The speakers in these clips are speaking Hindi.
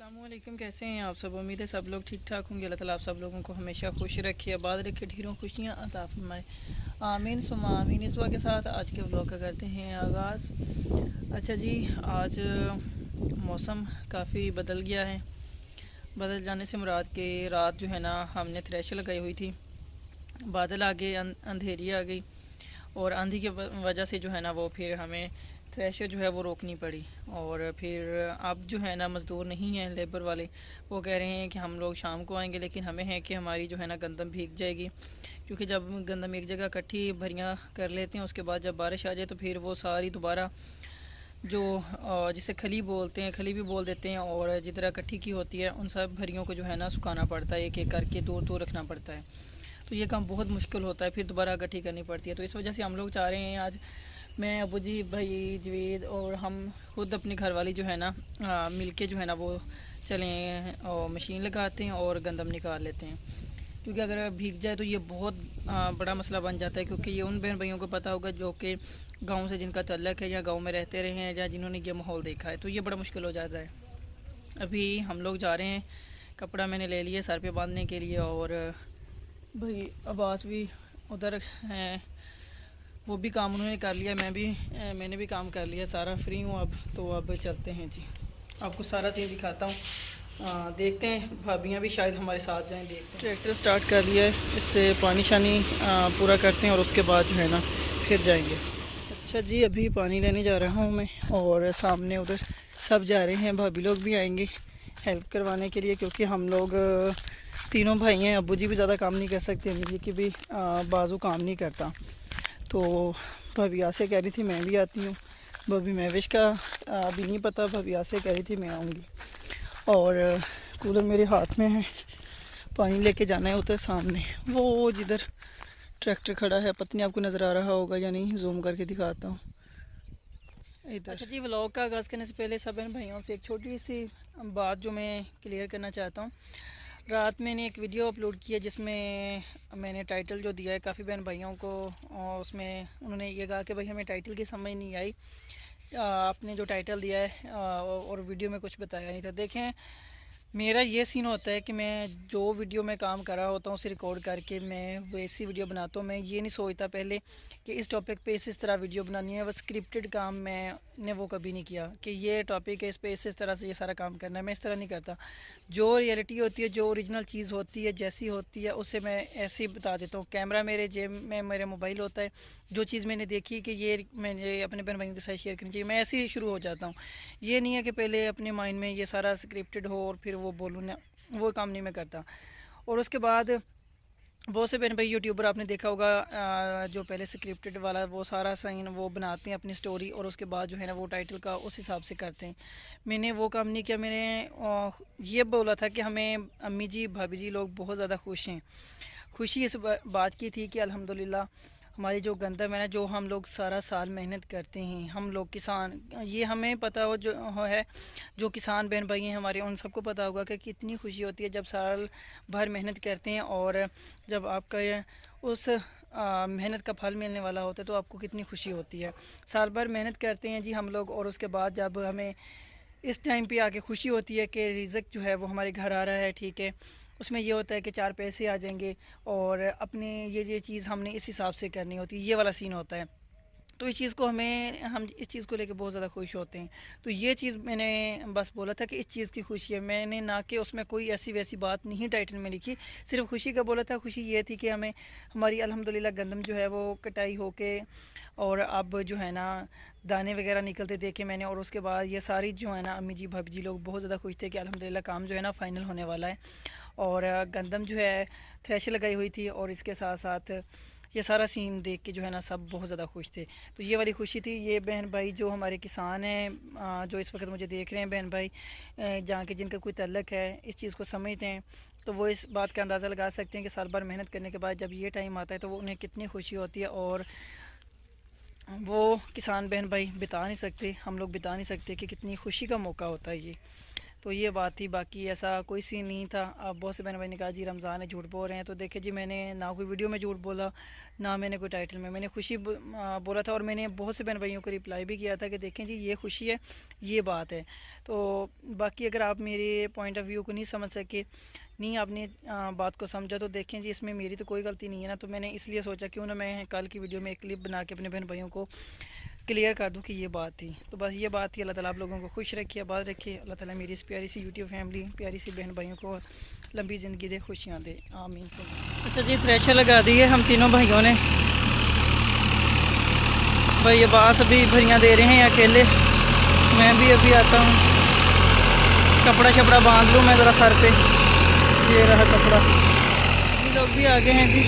अस्सलामुअलैकुम। कैसे हैं आप सब? उम्मीद है सब लोग ठीक ठाक होंगे। अल्लाह ताला आप सब लोगों को हमेशा खुश रखे, आबाद रखे, ढेरों खुशियाँ अता फरमाए। आमीन सुमा आमीन। इस वक्त के साथ आज के व्लॉग का करते हैं आगाज़। अच्छा जी, आज मौसम काफ़ी बदल गया है। बदल जाने से मुराद के रात जो है ना, हमने थ्रेशर लगाई हुई थी, बादल आ गए, अंधेरी आ गई और आंधी की वजह से जो है ना वो फिर हमें थ्रेशर जो है वो रोकनी पड़ी। और फिर अब जो है ना मज़दूर नहीं हैं, लेबर वाले, वो कह रहे हैं कि हम लोग शाम को आएंगे, लेकिन हमें है कि हमारी जो है ना गंदम भीग जाएगी, क्योंकि जब गंदम एक जगह इकट्ठी भरियाँ कर लेते हैं, उसके बाद जब बारिश आ जाए तो फिर वो सारी दोबारा जो जिसे खली बोलते हैं, खली भी बोल देते हैं, और जिस तरह इकट्ठी की होती है उन सब भरियों को जो है ना सुखाना पड़ता है, एक एक करके दूर दूर रखना पड़ता है। तो ये काम बहुत मुश्किल होता है, फिर दोबारा इकट्ठी करनी पड़ती है। तो इस वजह से हम लोग चाह रहे हैं, आज मैं, अबू जी, भाई जवेद और हम खुद अपनी घरवाली जो है ना मिल के जो है ना वो चलें और मशीन लगाते हैं और गंदम निकाल लेते हैं। क्योंकि अगर भीग जाए तो ये बहुत बड़ा मसला बन जाता है, क्योंकि ये उन बहन भाइयों को पता होगा जो कि गांव से जिनका तल्लक है या गांव में रहते रहे हैं या जिन्होंने ये माहौल देखा है, तो ये बड़ा मुश्किल हो जाता है। अभी हम लोग जा रहे हैं, कपड़ा मैंने ले लिया सर पे बांधने के लिए, और भाई अब्बास भी उधर हैं, वो भी काम उन्होंने कर लिया, मैंने भी काम कर लिया, सारा फ्री हूँ अब। तो अब चलते हैं जी, आपको सारा सीन दिखाता हूँ। देखते हैं, भाभियाँ भी शायद हमारे साथ जाएं। देखते हैं, ट्रैक्टर स्टार्ट कर लिया है, इससे पानी शानी पूरा करते हैं और उसके बाद जो है ना फिर जाएंगे। अच्छा जी, अभी पानी लेने जा रहा हूँ मैं, और सामने उधर सब जा रहे हैं, भाभी लोग भी आएंगे हेल्प करवाने के लिए, क्योंकि हम लोग तीनों भाई हैं। अब्बू जी भी ज़्यादा काम नहीं कर सकते, अम्मी जी की भी बाजू काम नहीं करता। तो भाभी से कह रही थी मैं भी आती हूँ। भाभी महविश का अभी नहीं पता, भाभी से कह रही थी मैं आऊँगी। और कूलर मेरे हाथ में है, पानी लेके जाना है उधर सामने, वो जिधर ट्रैक्टर खड़ा है, पता नहीं आपको नज़र आ रहा होगा या नहीं, जूम करके दिखाता हूँ इधर। अच्छा जी, व्लॉग का आगाज़ करने से पहले सब बहन भाइयों से एक छोटी सी बात जो मैं क्लियर करना चाहता हूँ। रात मैंने एक वीडियो अपलोड की है जिसमें मैंने टाइटल जो दिया है काफ़ी बहन भाइयों को, और उसमें उन्होंने ये कहा कि भाई हमें टाइटल की समझ नहीं आई, आपने जो टाइटल दिया है और वीडियो में कुछ बताया नहीं था। देखें, मेरा ये सीन होता है कि मैं जो वीडियो में काम कर रहा होता हूँ उसे रिकॉर्ड करके मैं वैसी वीडियो बनाता हूँ। मैं ये नहीं सोचता पहले कि इस टॉपिक पे इस तरह वीडियो बनानी है, बस स्क्रिप्टेड काम मैंने वो कभी नहीं किया कि ये टॉपिक है, इस पे इस तरह से ये सारा काम करना है। मैं इस तरह नहीं करता। जो रियलिटी होती है, जो ओरिजिनल चीज़ होती है, जैसी होती है, उससे मैं ऐसे ही बता देता हूँ। कैमरा मेरे जेब में, मेरे मोबाइल होता है, जो चीज़ मैंने देखी कि ये मैंने अपने बहन भाइयों के साथ शेयर करनी चाहिए, मैं ऐसे ही शुरू हो जाता हूँ। ये नहीं है कि पहले अपने माइंड में ये सारा स्क्रिप्टेड हो और फिर वो बोलूँ ना, वो काम नहीं मैं करता। और उसके बाद बहुत से बहन भाई यूट्यूबर आपने देखा होगा जो पहले स्क्रिप्टेड वाला वो सारा साइन वो बनाते हैं अपनी स्टोरी, और उसके बाद जो है ना वो टाइटल का उस हिसाब से करते हैं। मैंने वो काम नहीं किया। मैंने ये बोला था कि हमें अम्मी जी, भाभी जी लोग बहुत ज़्यादा खुश हैं। खुशी इस बात की थी कि अल्हम्दुलिल्लाह हमारी जो गंदम है ना, जो हम लोग सारा साल मेहनत करते हैं, हम लोग किसान, ये हमें पता हो जो है, जो किसान बहन भाई हैं हमारे, उन सबको पता होगा कि कितनी खुशी होती है जब साल भर मेहनत करते हैं और जब आपका उस मेहनत का फल मिलने वाला होता है तो आपको कितनी खुशी होती है। साल भर मेहनत करते हैं जी हम लोग, और उसके बाद जब हमें इस टाइम पे आके खुशी होती है कि रिज़्क जो है वो हमारे घर आ रहा है, ठीक है, उसमें ये होता है कि चार पैसे आ जाएंगे और अपने ये चीज़ हमने इस हिसाब से करनी होती है, ये वाला सीन होता है। तो इस चीज़ को हम इस चीज़ को लेके बहुत ज़्यादा खुश होते हैं। तो ये चीज़ मैंने बस बोला था कि इस चीज़ की खुशी है, मैंने ना कि उसमें कोई ऐसी वैसी बात नहीं टाइटल में लिखी, सिर्फ खुशी का बोला था। खुशी ये थी कि हमें हमारी अल्हम्दुलिल्लाह गंदम जो है वो कटाई होके और अब जो है ना दाने वगैरह निकलते देखे मैंने, और उसके बाद ये सारी जो है ना अम्मी जी, भाभी जी लोग बहुत ज़्यादा खुश थे कि अल्हम्दुलिल्लाह काम जो है ना फ़ाइनल होने वाला है। और गंदम जो है थ्रेशर लगाई हुई थी, और इसके साथ साथ ये सारा सीन देख के जो है ना सब बहुत ज़्यादा खुश थे। तो ये वाली खुशी थी। ये बहन भाई जो हमारे किसान हैं, जो इस वक्त मुझे देख रहे हैं, बहन भाई जहाँ के जिनका कोई तल्लक है, इस चीज़ को समझते हैं, तो वो इस बात का अंदाज़ा लगा सकते हैं कि साल भर मेहनत करने के बाद जब ये टाइम आता है तो वो उन्हें कितनी खुशी होती है। और वो किसान बहन भाई बता नहीं सकते, हम लोग बता नहीं सकते कि कितनी खुशी का मौका होता है ये। तो ये बात थी, बाकी ऐसा कोई सीन नहीं था। अब बहुत से बहन भाई ने कहा जी रमज़ान है झूठ बोल रहे हैं, तो देखे जी मैंने ना कोई वीडियो में झूठ बोला, ना मैंने कोई टाइटल में, मैंने खुशी बोला था। और मैंने बहुत से बहन भाइयों को रिप्लाई भी किया था कि देखें जी ये खुशी है, ये बात है। तो बाकी अगर आप मेरे पॉइंट ऑफ व्यू को नहीं समझ सके, नहीं आपने बात को समझा, तो देखें जी इसमें मेरी तो कोई गलती नहीं है ना। तो मैंने इसलिए सोचा क्यों ना मैं कल की वीडियो में एक क्लिप बना के अपने बहन भाइयों को क्लियर कर दूं कि ये बात थी। तो बस ये बात थी। अल्लाह ताला आप लोगों को खुश रखिए, आबाद रखिए। अल्लाह ताला मेरी इस प्यारी सी यूट्यूब फैमिली, प्यारी सी बहन भाइयों को लंबी ज़िंदगी दे, खुशियाँ दे, आमीन। अच्छा जी, थ्रेशर लगा दी है हम तीनों भाइयों ने। भाई अब्बास अभी भरियाँ दे रहे हैं अकेले, मैं भी अभी आता हूँ, कपड़ा शपड़ा बांध लूँ मैं ज़रा सर पे। ये रहा कपड़ा। अभी लोग भी आ गए हैं जी।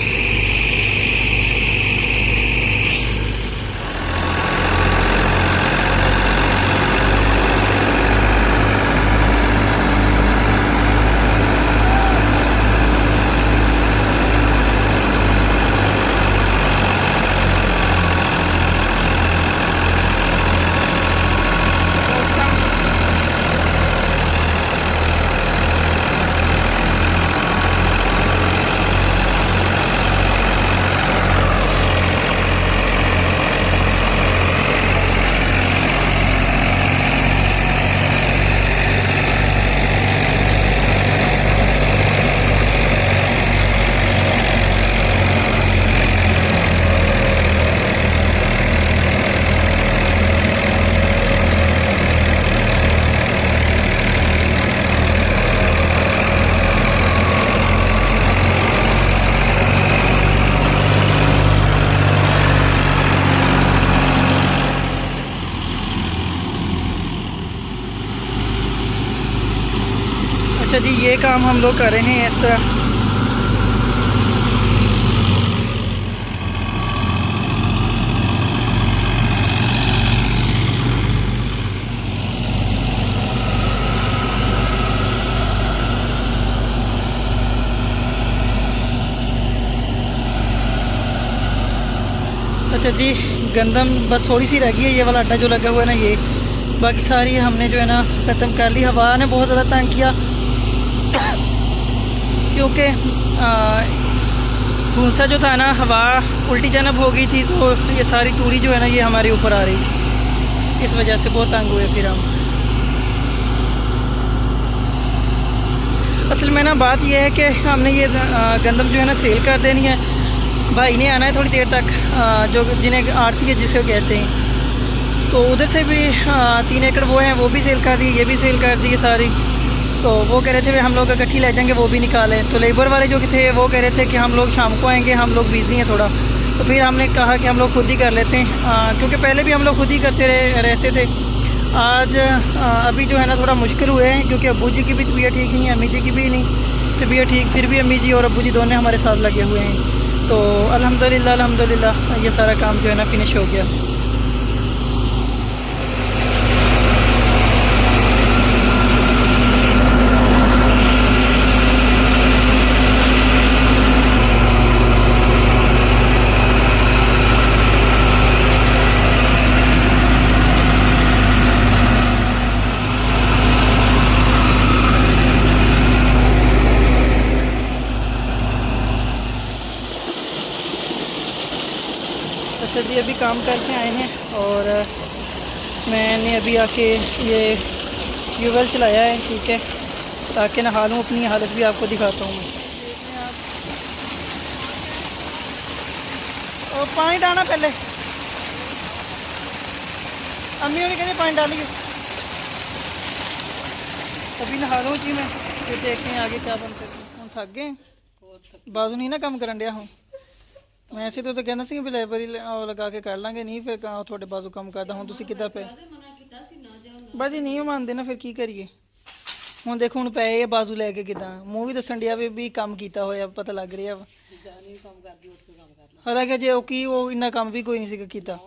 अच्छा जी, ये काम हम लोग कर रहे हैं इस तरह। अच्छा जी, गंदम बस थोड़ी सी रह गई है, ये वाला अड्डा जो लगा हुआ है ना ये, बाकी सारी हमने जो है ना ख़त्म कर ली। हवा ने बहुत ज़्यादा तंग किया क्योंकि भूसा जो था ना, हवा उल्टी जानब हो गई थी, तो ये सारी तूड़ी जो है ना ये हमारे ऊपर आ रही थी, इस वजह से बहुत तंग हुए फिर हम। असल में ना बात यह है कि हमने ये गंदम जो है ना सेल कर देनी है। भाई ने आना है थोड़ी देर तक, जो जिन्हें आरती है जिसको कहते हैं, तो उधर से भी 3 एकड़ वो हैं, वो भी सेल कर दी, ये भी सेल कर दी सारी। तो वो कह रहे थे हम लोग इकट्ठी ले जाएंगे, वो भी निकालें। तो लेबर वाले जो थे वो कह रहे थे कि हम लोग शाम को आएंगे, हम लोग बिज़ी हैं थोड़ा। तो फिर हमने कहा कि हम लोग खुद ही कर लेते हैं, क्योंकि पहले भी हम लोग खुद ही करते रहते थे। आज अभी जो है ना थोड़ा मुश्किल हुए हैं, क्योंकि अब्बू जी की भी तबीयत ठीक नहीं है, अम्मी जी की भी नहीं तबीयत ठीक, फिर भी अम्मी जी और अब्बू जी दोनों हमारे साथ लगे हुए हैं। तो अल्हम्दुलिल्लाह ये सारा काम जो है ना फिनिश हो गया। अच्छा जी, अभी काम करके आए हैं और मैंने अभी आके ये ट्यूबवेल चलाया है, ठीक है, ताकि नहा लूँ, अपनी हालत भी आपको दिखाता हूँ मैं। और पानी डालना पहले, अम्मी ने कहते पानी डालिए। अभी नहा लूँ जी मैं, फिर देखते हैं आगे क्या बनता है। हम थक गए, बाजू नहीं ना काम करन दिया हूँ मैं, ऐसे तो कहना सी भी लाइब्रेरी लगा के कर लाँगे, नहीं फिर कहाँ थोड़े बाजू कम करदा हूँ, तुसी किदा पे बाजी नहीं मानते ना, फिर की करिए। ਹੁਣ देखो ਹੁਣ ਪਏ ਆ ਬਾਜ਼ੂ ਲੈ ਕੇ ਕਿਦਾਂ, ਮੂੰਹ ਵੀ ਦੱਸਣ ਡਿਆ ਵੀ ਕੰਮ ਕੀਤਾ ਹੋਇਆ, ਪਤਾ ਲੱਗ ਰਿਹਾ ਵਾ। ਹਾਲਾਂਕਿ ਜੇ ਉਹ ਕੀ ਉਹ ਇੰਨਾ ਕੰਮ ਵੀ ਕੋਈ ਨਹੀਂ ਸੀਗਾ ਕੀਤਾ,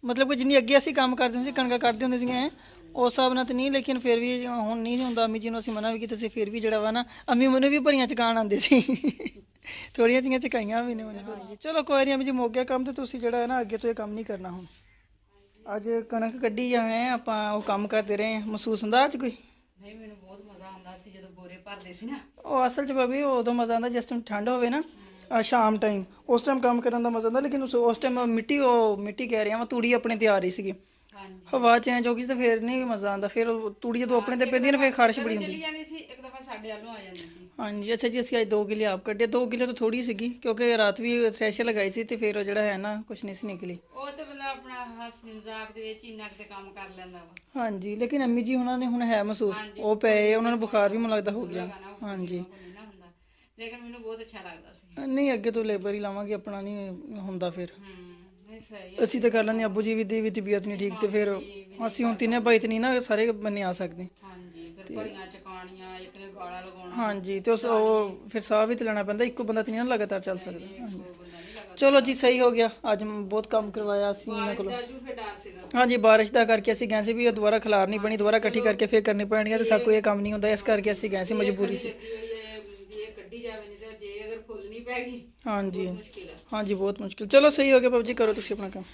मतलब कि जिन्नी अगे असीं काम करते ਹੁੰਦੇ ਸੀ, कणका ਕੱਢਦੇ ਹੁੰਦੇ ਸੀਗੇ उस हिसाब नाल तो नहीं, लेकिन फिर भी हुण नहीं हुंदा। अम्मी जी नूं असीं मना भी कीता सी, फिर भी जिहड़ा वा ना अम्मी मैनूं भी भरियां चकाण आंदे सी थोड़ियां जिहियां चकाइयां भी ने मैनूं। हाँ जी चलो कोई नहीं अम्मी जी, मुक गया काम, तो तुसीं जिहड़ा है ना अगे तो ये काम नहीं करना हुण। ਅੱਜ ਕਣਕ ਕੱਢੀ ਜਾਵੇਂ ਆਪਾਂ, ਉਹ ਕੰਮ ਕਰਦੇ ਰਹੇ ਹਾਂ। ਮਹਿਸੂਸ ਹੁੰਦਾ ਅੱਜ ਕੋਈ? ਨਹੀਂ, ਮੈਨੂੰ ਬਹੁਤ ਮਜ਼ਾ ਆਉਂਦਾ ਸੀ ਜਦੋਂ ਬੋਰੇ ਭਰਦੇ ਸੀ ਨਾ। ਉਹ ਅਸਲ 'ਚ ਭਾਬੀ ਉਦੋਂ ਮਜ਼ਾ ਆਉਂਦਾ ਜਿਸ ਟਾਈਮ ਠੰਡ ਹੋਵੇ ਨਾ, ਸ਼ਾਮ ਟਾਈਮ, ਉਸ ਟਾਈਮ ਕੰਮ ਕਰਨ ਦਾ ਮਜ਼ਾ ਆਉਂਦਾ। ਲੇਕਿਨ ਉਸ ਟਾਈਮ ਮਿੱਟੀ ਕਹਿ ਰਿਹਾ ਵਾ, ਤੂੜੀ ਆਪਣੇ ਤਿਆਰ ਰਹੀ ਸੀਗੀ, ਹਾਂਜੀ, ਹਵਾ ਚੇਂਜ ਹੋ ਗਈ ਤੇ ਫਿਰ ਨਹੀਂ ਮਜ਼ਾ ਆਉਂਦਾ। ਫਿਰ ਉਹ ਤੂੜੀ ਜਦੋਂ ਆਪਣੇ ਤੇ ਪੈਂਦੀ ਨਾ ਫਿਰ ਖਾਰਿਸ਼ ਬੜੀ ਚਲੀ ਹੁੰਦੀ। ਜਾਂਦੀ ਸੀ, ਇੱਕ ਦਫਾ ਸਾਡੇ ਵੱਲੋਂ ਆ ਜਾਂਦੀ ਸੀ। ਹਾਂਜੀ, ਅੱਛਾ ਜੀ, ਅਸੀਂ ਅੱਜ 2 ਕਿੱਲੇ ਆਪ ਕੱਢੇ। 2 ਕਿੱਲੇ ਤੋਂ ਥੋੜੀ ਸੀਗੀ ਕਿਉਂਕਿ ਰਾਤ ਵੀ ਥ੍ਰੈਸ਼ਰ ਲਗਾਈ ਸੀ ਤੇ ਫਿਰ ਉਹ ਜਿਹੜਾ ਹੈ ਨਾ ਕੁਛ ਨਹੀਂ ਸੀ ਨਿਕਲੀ। ਉਹ ਤੇ ਮਤਲਬ ਆਪਣਾ ਹੱਸ ਮਜ਼ਾਕ ਦੇ ਵਿੱਚ ਇੰਨਾ ਕੁ ਤੇ ਕੰਮ ਕਰ ਲੈਂਦਾ ਵਾ। ਹਾਂਜੀ, ਲੇਕਿਨ ਅੰਮੀ ਜੀ ਉਹਨਾਂ ਨੇ ਹੁਣ ਹੈ ਮਹਿਸੂਸ, ਉਹ ਪਏ, ਉਹਨਾਂ ਨੂੰ ਬੁਖਾਰ ਵੀ ਮੈਨੂੰ ਲੱਗਦਾ ਹੋ ਗਿਆ। ਹਾਂਜੀ, ਨਹੀਂ ਨਾ ਹੁੰਦਾ, ਲੇਕਿਨ ਮੈਨੂੰ ਬਹੁਤ ਅੱਛਾ ਲੱਗਦਾ ਸੀ। ਨਹੀਂ ਅੱਗੇ ਤੋਂ ਲੇਬਰ ਹੀ ਲਾਵਾਂਗੇ, ਆਪਣਾ ਨਹੀਂ ਹੁੰਦਾ ਫਿਰ। ਨਹੀਂ ਸਹੀ ਅਸੀਂ ਤਾਂ ਕਰ ਲੈਂਦੇ, ਅੱਬੂ ਜੀ ਦੀ ਵੀ ਤਬੀਅਤ ਨਹੀਂ ਠੀਕ ਤੇ ਫਿਰ ਅਸੀਂ ਹੁਣ ਤਿੰਨੇ ਭਾਈ ਤੇ ਨਹੀਂ ਨਾ ਸਾਰੇ ਬੰਨੇ ਆ ਸਕਦੇ। ਹਾਂਜੀ, ਫਿਰ ਭਰੀਆਂ ਚਕਾਣੀਆਂ, ਇੱਕ ਨੇ ਗਾਲਾਂ ਲਗਾਉਣਾ। ਹਾਂਜੀ, ਤੇ ਉਹ ਫਿਰ ਸਾਹ ਵੀ ਤੇ ਲੈਣਾ ਪੈਂਦਾ, ਇੱਕੋ ਬੰਦਾ ਤੇ ਨਹੀਂ ਨਾ ਲਗਾਤਾਰ ਚੱਲ ਸਕਦਾ। ਬੰਦਾ ਨਹੀਂ ਲੱਗਦਾ। ਚਲੋ ਜੀ, ਸਹੀ ਹੋ ਗਿਆ। ਅੱਜ ਬਹੁਤ ਕੰਮ ਕਰਵਾਇਆ ਅਸੀਂ ਇਹਨਾਂ ਕੋਲੋਂ। ਰਾਜੂ ਫਿਰ ਡਰ ਸੀਗਾ। ਹਾਂਜੀ, ਬਾਰਿਸ਼ ਦਾ ਕਰਕੇ ਅਸੀਂ ਗਏ ਸੀ ਵੀ ਉਹ ਦੁਬਾਰਾ ਖਿਲਾਰਨੀ ਪੈਣੀ, ਦੁਬਾਰਾ ਇਕੱਠੀ ਕਰਕੇ ਫਿਰ ਕਰਨੀ ਪੈਣੀ ਹੈ ਤੇ ਸਭ ਕੋਈ ਇਹ ਕੰਮ ਨਹੀਂ ਹੁੰਦਾ, ਇਸ ਕਰਕੇ ਅਸੀਂ ਗਏ ਸੀ, ਮਜਬੂਰੀ ਸੀ। ਲੱਗੀ ਹੋਈ ਹੈ ਵੀ ਇਹ ਕੱਢੀ ਜਾਵੇ, ਨਹੀਂ ਤਾਂ ਜੇ ਅਗਰ ਫੁੱਲ ਨਹੀਂ ਪੈ ਗਈ ਹਾਂਜੀ ਮੁਸ਼ਕਿਲ ਹੈ। ਹਾਂਜੀ, ਬਹੁਤ ਮੁਸ਼ਕਿਲ। ਚਲੋ ਸਹੀ ਹੋ ਗਿਆ ਬਾਬੂ ਜੀ, ਕਰੋ ਤੁਸੀਂ ਆਪਣਾ ਕੰਮ।